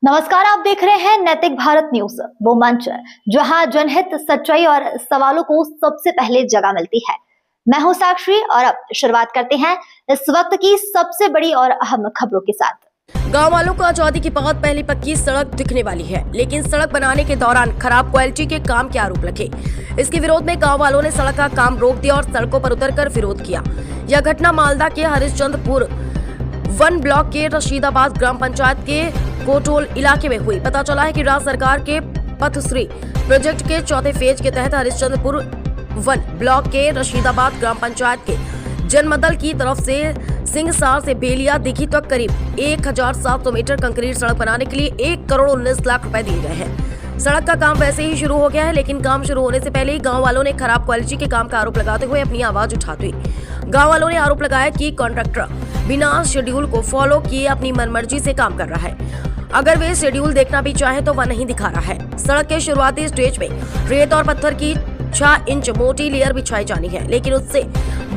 नमस्कार, आप देख रहे हैं नैतिक भारत न्यूज, वो मंच जहां जनहित, सच्चाई और सवालों को सबसे पहले जगह मिलती है। मैं हूं साक्षी और अब शुरुआत करते हैं इस वक्त की सबसे बड़ी और अहम खबरों के साथ। गांव वालों को आजादी के बाद पहली पक्की सड़क दिखने वाली है, लेकिन सड़क बनाने के दौरान खराब क्वालिटी के काम के आरोप लगे। इसके विरोध में गांव वालों ने सड़क का काम रोक दिया और सड़कों पर उतरकर विरोध किया। यह घटना मालदा के हरिश्चंद्रपुर वन ब्लॉक के रशीदाबाद ग्राम पंचायत के कोटोल इलाके में हुई। पता चला है कि राज्य सरकार के पथश्री प्रोजेक्ट के चौथे फेज के तहत हरिश्चंद्रपुर वन ब्लॉक के रशीदाबाद ग्राम पंचायत के जनमदल की तरफ से सिंहसार से बेलिया दिघी तक करीब 1700 मीटर कंक्रीट सड़क बनाने के लिए 1 करोड़ 19 लाख रुपए दिए गए हैं। सड़क का काम वैसे ही शुरू हो गया है, लेकिन काम शुरू होने से पहले ही गांव वालों ने खराब क्वालिटी के काम का आरोप लगाते हुए अपनी आवाज उठाते हुए गांव वालों ने आरोप लगाया कि कॉन्ट्रैक्टर बिना शेड्यूल को फॉलो किए अपनी मनमर्जी से काम कर रहा है। अगर वे शेड्यूल देखना भी चाहे तो वह नहीं दिखा रहा है। सड़क के शुरुआती स्टेज में रेत और पत्थर की 6 इंच मोटी लेयर बिछाई जानी है, लेकिन उससे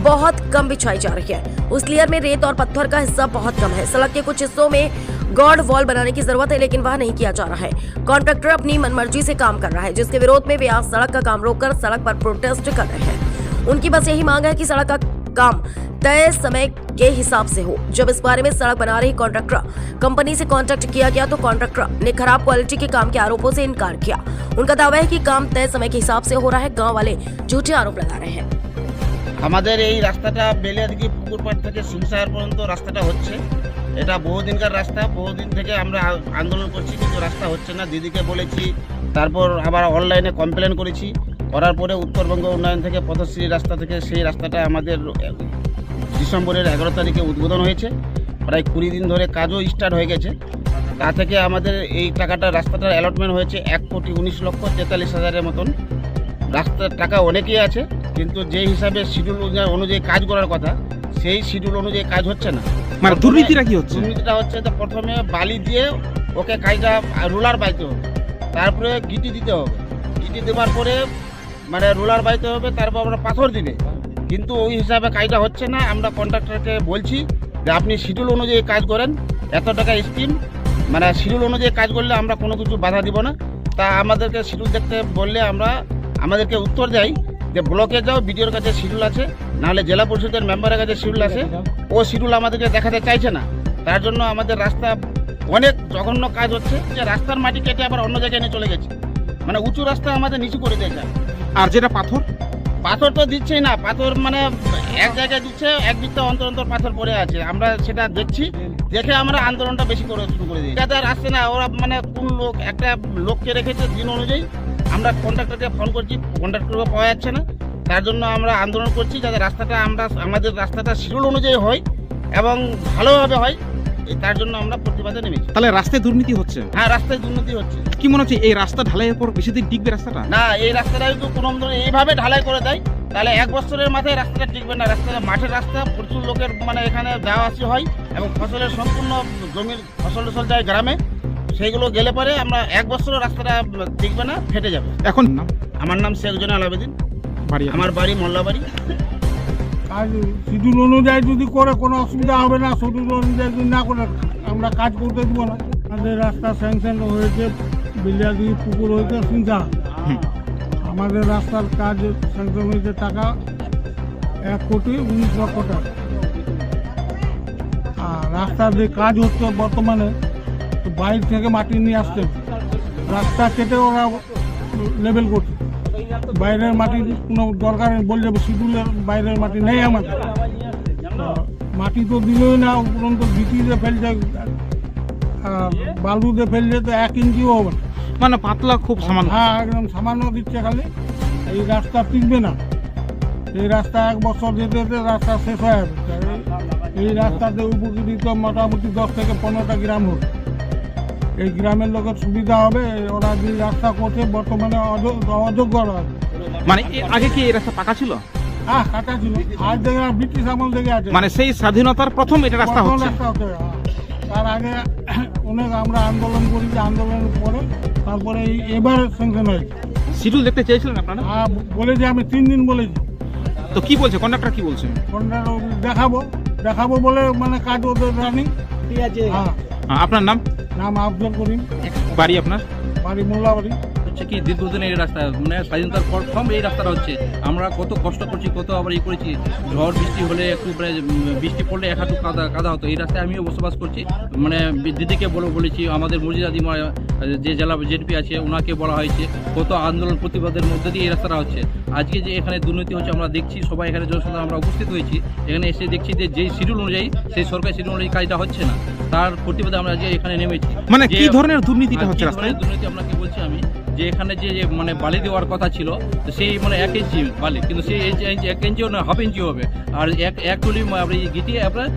बहुत कम बिछाई जा रही है। उस लेयर में रेत और पत्थर का हिस्सा बहुत कम है। सड़क के कुछ हिस्सों में गॉड वॉल बनाने की जरूरत है, लेकिन वह नहीं किया जा रहा है। कॉन्ट्रैक्टर अपनी मनमर्जी से काम कर रहा है, जिसके विरोध में वे आज सड़क का काम रोककर सड़क पर प्रोटेस्ट कर रहे हैं। उनकी बस यही मांग है कि सड़क का काम तय समय के हिसाब से हो। जब इस बारे में सड़क बना रही कॉन्ट्रैक्टर कंपनी से कांटेक्ट किया गया तो कॉन्ट्रैक्टर ने खराब क्वालिटी के काम के आरोपों से इनकार किया। उनका दावा है कि काम तय समय के हिसाब से हो रहा है। गांव वाले झूठे आरोप लगा रहे हैं। আমাদের এই রাস্তাটা বেলিয়াদিঘি পুকুরপাড় থেকে সিংসার পর্যন্ত রাস্তাটা হচ্ছে। এটা বহুদিনকার রাস্তা, বহুদিন থেকে আমরা আন্দোলন করছি, কিন্তু রাস্তা হচ্ছে না। দিদিকে বলেছি, তারপর আবার অনলাইনে কমপ্লেন করেছি। করার পরে উত্তরবঙ্গ উন্নয়ন থেকে পথশ্রী রাস্তা থেকে সেই রাস্তাটা আমাদের ডিসেম্বরের 11 তারিখে উদ্বোধন হয়েছে। প্রায় 20 দিন ধরে কাজও স্টার্ট হয়ে গেছে। তা থেকে আমাদের এই টাকাটা রাস্তাটার অ্যালটমেন্ট হয়েছে 1,19,43,000-এর মতন। রাস্তার টাকা অনেকই আছে, কিন্তু যে হিসাবে শিডিউল অনুযায়ী কাজ করার কথা সেই শিডিউল অনুযায়ী কাজ হচ্ছে না। মানে দুর্নীতিটা কি হচ্ছে? দুর্নীতিটা হচ্ছে যে প্রথমে বালি দিয়ে ওকে কাজটা রোলার বাইতে হবে, তারপরে গিটি দিতে হবে। গিটি দেওয়ার পরে মানে রোলার বাইতে হবে, তারপর আমরা পাথর দিবে, কিন্তু ওই হিসাবে কাজটা হচ্ছে না। আমরা কন্ট্রাক্টরকে বলছি যে আপনি শিডিউল অনুযায়ী কাজ করেন, এত টাকা স্কিম, মানে শিডিউল অনুযায়ী কাজ করলে আমরা কোনো কিছু বাধা দিব না। তা আমাদেরকে শিডিউল দেখতে বললে আমাদেরকে উত্তর দেয় যে ব্লকে যাও, বিডিওর কাছে শিডিউল আছে, নাহলে জেলা পরিষদের মেম্বারের কাছে শিডিউল আছে। ও শিডিউল আমাদেরকে দেখাতে চাইছে না। তার জন্য আমাদের রাস্তা অনেক জঘন্য কাজ হচ্ছে, যে রাস্তার মাটি কেটে আবার অন্য জায়গায় নিয়ে চলে গেছে। মানে উঁচু রাস্তা আমাদের নিচু করে দিয়েছে। আর যেটা পাথর তো দিচ্ছেই না। পাথর মানে এক জায়গায় দিচ্ছে, এক দিকটা অন্তর অন্তর পাথর পড়ে আছে। আমরা সেটা দেখছি, দেখে আমরা আন্দোলনটা বেশি করে শুরু করে দিই। এটা আর আসছে না। ওরা মানে কোন লোক একটা লোককে রেখেছে দিন অনুযায়ী। আমরা কন্ট্রাক্টরকে ফোন করছি, কন্ট্রাক্টরকে পাওয়া যাচ্ছে না। তার জন্য আমরা আন্দোলন করছি যাতে আমাদের রাস্তাটা শিডিউল অনুযায়ী হয় এবং ভালোভাবে হয়। তার জন্য আমরা প্রতিবাদে নেমেছি। তাহলে রাস্তায় দুর্নীতি হচ্ছে? হ্যাঁ, রাস্তায় দুর্নীতি হচ্ছে। কি মনে হচ্ছে এই রাস্তা ঢালাইয়ের পর বেশি দিন টিকবে রাস্তাটা? না, এই রাস্তাটা যদি কোনো এইভাবে ঢালাই করে দেয় তাহলে 1 বছরের মাথায় রাস্তাটা টিকবে না। রাস্তাটা মাঠের রাস্তা, প্রচুর লোকের মানে এখানে যাওয়া আসি হয় এবং ফসলের সম্পূর্ণ জমির ফসল যায় গ্রামে, সেইগুলো গেলে পরে আমরা 1 বছরের রাস্তাটা টিকবে না, ফেটে যাবে। এখন নাম? আমার নাম শেখ জয়নাল আবেদিন, বাড়ি? আমার বাড়ি মোল্লাবাড়ি। কাজ শিডিউল অনুযায়ী যদি করে কোনো অসুবিধা হবে না, শিডিউল অনুযায়ী যদি না করে আমরা কাজ করতে দেবো না। আমাদের রাস্তা স্যাংশন হয়েছে, বেলিয়াদিঘি পুকুর হয়েছে সিংসা। আমাদের রাস্তার কাজ স্যাংশন হয়েছে টাকা 1,19,00,000 টাকা। আর রাস্তার যে কাজ হচ্ছে বর্তমানে, তো বাইরে থেকে মাটি নিয়ে আসছে, রাস্তা কেটে ওরা লেভেল করছে। বাইরের মাটি কোনো দরকার নেই, বলে যাবো শিডিউলের বাইরের মাটি নেই আমাদের। মাটি তো দিলই না, উপরন্ত ভিটি দিয়ে ফেলছে, বালু দিয়ে ফেলছে, তো 1 ইঞ্চিও হবে না। মানে পাতলা খুব সামান্য? হ্যাঁ, একদম সামান্য দিচ্ছে খালি। এই রাস্তা টিকবে না। এই রাস্তা 1 বছর যেতে যেতে রাস্তা শেষ হয়ে যাবে। এই রাস্তাতে উপকৃত মোটামুটি 10 থেকে 15টা গ্রাম হবে। এই গ্রামের লোকের সুবিধা হবে। ওরা যে রাস্তা করছে বর্তমানে অযোগ্য হবে। মানে আগে কি এই রাস্তা পাকা ছিল? হ্যাঁ, কাটা ছিল। আজ থেকে ব্রিটিশ আমল থেকে আছে। মানে সেই স্বাধীনতার প্রথম এটা রাস্তা প্রথম হচ্ছে? রাস্তা হচ্ছে। তার আগে অনেক আমরা আন্দোলন করেছি, আন্দোলনের পরে তারপরে এবার স্যাংশন হয়েছে। শিডিউল দেখতে চেয়েছিলেন আপনারা? হ্যাঁ, বলেছি, আমি 3 দিন বলেছি। তো কি বলছে কন্ডাক্টর? কি বলছে? কন্ট্রাক্টর দেখাবো বলে মানে কাজ ওদের রানিং। ঠিক আছে। হ্যাঁ, আপনার নাম, নাম আফজল করিম, বাড়ি আপনার? বাড়ি মোল্লাবাড়ি। হচ্ছে কি দীর্ঘদিন এই রাস্তা মানে স্বাধীনতার প্রথম এই রাস্তাটা হচ্ছে। আমরা কত কষ্ট করছি, কত আবার ই করেছি। ঝড় বৃষ্টি হলে একটু প্রায় বৃষ্টি পড়লে এক হাঁটু কাদা হতো। এই রাস্তায় আমিও বসবাস করছি। মানে দিদিকে বলেছি, আমাদের মর্জিদাদি যে জেলা জেডপি আছে ওনাকে বলা হয়েছে। কত আন্দোলন প্রতিবাদের মধ্যে দিয়ে এই রাস্তাটা হচ্ছে। আজকে যে এখানে দুর্নীতি হচ্ছে আমরা দেখছি, সবাই এখানে জনসাধারণ আমরা উপস্থিত হয়েছি। এখানে এসে দেখছি যে যেই শিডিউল অনুযায়ী, সেই সরকারি শিডিউল অনুযায়ী কাজটা হচ্ছে না। তার প্রতিবাদে আমরা যে এখানে নেমেছি। মানে কি যে- ধরনের দুর্নীতিটা আর হচ্ছে কি রাস্তায়? ধরনের দুর্নীতি আপনাকে বলছি আমি, যে এখানে যে মানে বালি দেওয়ার কথা ছিল, তো সেই মানে 1 ইঞ্চি বালি, কিন্তু সেই 1 ইঞ্চিও না, হাফ ইঞ্চি হবে। আর এক টুলি গিটিয়ে আপনার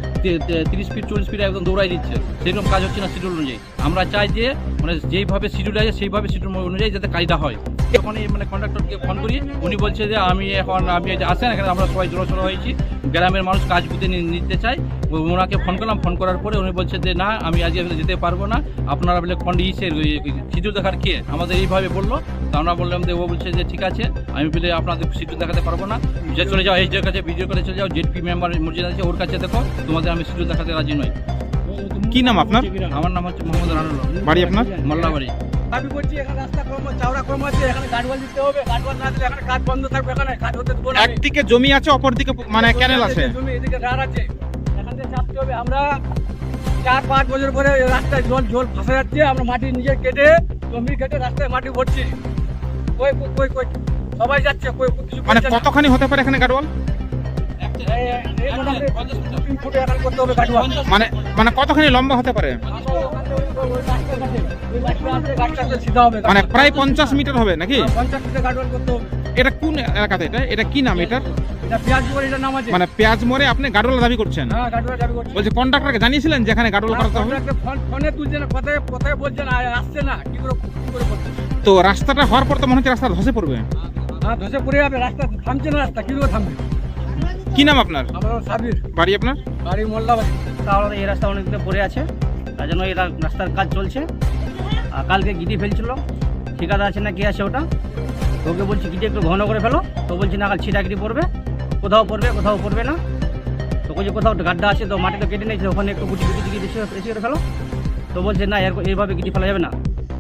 30 ফিট 40 ফিট একদম দৌড়াই দিচ্ছে। সেরকম কাজ হচ্ছে না শিডিউল অনুযায়ী। আমরা চাই যে মানে যেইভাবে শিডিউল আছে সেইভাবে শিডিউল অনুযায়ী যাতে কাজটা হয়। তখন এই মানে কন্ডাক্টরকে ফোন করি, উনি বলছে যে আপনি আসেন এখানে, আমরা সবাই জড়সড় হয়েছি, গ্রামের মানুষ কাজ বুঝে নিতে চাই। ওনাকে ফোন করলাম, ফোন করার পরে উনি বলছে যে না, আমি আজকে যেতে পারবো না, আপনারা বলে শিডিউল দেখার কে আমাদের এইভাবে বললো। তো আমরা বললাম যে ও বলছে যে ঠিক আছে, আমি বলে আপনাদের শিডিউল দেখাতে পারবো না, যে চলে যাও এইচডিওর কাছে, ভিডিও করে চলে যাও, জেডপি মেম্বার মসজিদ আছে ওর কাছে দেখো, তোমাদের আমি শিডিউল দেখাতে রাজি নই। কি নাম আপনার? আমার নাম হচ্ছে মোহাম্মদ রানুল, বাড়ি আপনার? মোল্লাবাড়ি। দাবি করছি এখানে রাস্তা চওড়া কম আছে, এখানে গার্ডওয়াল দিতে হবে। গার্ডওয়াল না দিলে এখানে কাজ বন্ধ থাকবে, এখানে কাজ হতে দেবো না। একদিকে জমি আছে, অপর দিকে মানে ক্যানেল আছে। জমি এদিকে রার আছে, এখান থেকে চাপতে হবে। আমরা 4-5 বছর পরে এই রাস্তায় জল ফাঁসা যাচ্ছে। আমরা মাটি নিজে কেটে, জমি কেটে রাস্তায় মাটি ভরছি। কই সবাই যাচ্ছে, কিছু মানে করছে না। কতখানি হতে পারে এখানে গাড়োয়াল? এই মোটামুটি 3 ফুটে এখানে করতে হবে গার্ডওয়াল। মানে কতখানি লম্বা হতে পারে? মানে প্রায় 50 মিটার হবে নাকি? 50 ফুটে গার্ডওয়াল করতে হবে। এটা কোন এলাকাতে? এটা কি নাম এটার? এটা পেঁয়াজ করে এটার নাম আছে। মানে পেঁয়াজ মোড়ে আপনি গাড়োয়াল দাবি করছেন? হ্যাঁ, গার্ডওয়াল দাবি করছি। বলছে কন্ট্রাক্টরকে জানিয়েছিলেন যেখানে গাড়োয়াল করাতে হবে? ফোনে তুলছে না, কথায় বলছে না, আসছে না, কি করে করছে? তো রাস্তাটা হওয়ার পর তো মনে হচ্ছে রাস্তা ধসে পড়বে। হ্যাঁ, ধসে পড়ে যাবে, রাস্তা থামছে না, রাস্তা কি করে থামবে? কি নাম আপনার? আমার নাম সাবির, বাড়ি আপনার? বাড়ি মোল্লাবাড়ি। তাহলে এই রাস্তা অনেক দিন পড়ে আছে, তার জন্য এই রাস্তার কাজ চলছে। আর কালকে গিটি ফেলছিল, ঠিকাদার আছে না কি আছে ওটা, তোকে বলছি গিটি একটু ঘন করে ফেলো, তো বলছি না কাল ছিটাগিটি পড়বে, কোথাও পড়বে না। তো বলছি কোথাও গাড্ডা আছে, তো মাটিটা কেটে নিয়েছে, ওখানে একটু গুটি বেশি করে ফেলো। তো বলছে না, এইভাবে গিটি ফেলা যাবে না,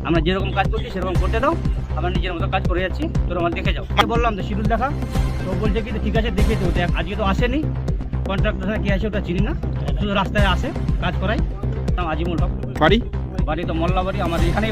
আমরা যেরকম কাজ করছি সেরকম করতে দাও, আমরা নিজের মতো কাজ করে যাচ্ছি, তোর আমার দেখে যাও। বললাম তো শিডিউল দেখা, তো বলছে কি ঠিক আছে দেখে তো দেখ, আজকে তো আসেনি কন্ট্রাক্টর কি আছে ওটা চিনি না, শুধু রাস্তায় আসে কাজ করাই। নাম আজিমুল হক, বাড়ি? বাড়ি তো মোল্লাবাড়ি, আমাদের এখানে।